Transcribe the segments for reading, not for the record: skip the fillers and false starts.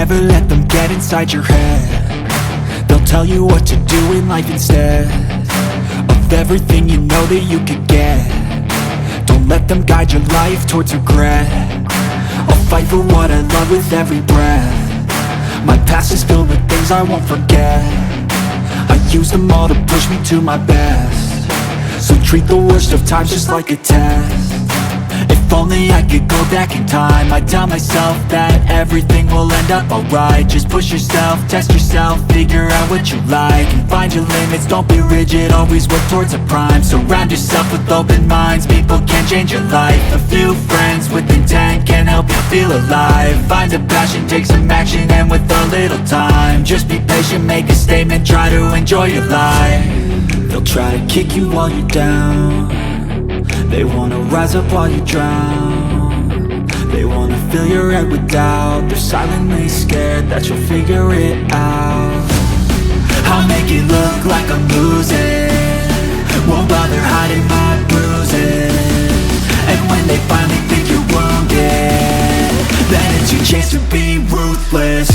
never let them get inside your head. They'll tell you what to do in life instead of everything you know that you could get. Don't let them guide your life towards regret. I'll fight for what I love with every breath. My past is filled with things I won't forget. I use them all to push me to my best. So treat the worst of times just like a test. If only I could go back in time, I'd tell myself that everything will end up alright. Just push yourself, test yourself, figure out what you like, and find your limits, don't be rigid, always work towards a prime. Surround yourself with open minds, people can change your life. A few friends with intent can help you feel alive. Find a passion, take some action, and with a little time, just be patient, make a statement, try to enjoy your life. They'll try to kick you while you're down. They wanna rise up while you drown. They wanna fill your head with doubt. They're silently scared that you'll figure it out. I'll make it look like I'm losing, won't bother hiding my bruises. And when they finally think you're wounded, then it's your chance to be ruthless.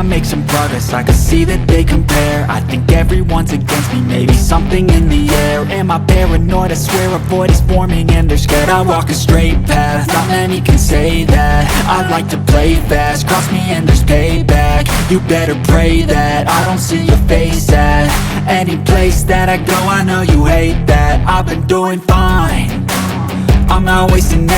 Make some progress, I can see that they compare. I think everyone's against me, maybe something in the air. Am I paranoid? I swear a void is forming and they're scared. I walk a straight path, not many can say that. I like to play fast, cross me and there's payback. You better pray that I don't see your face at any place that I go. I know you hate that. I've been doing fine, I'm not wasting any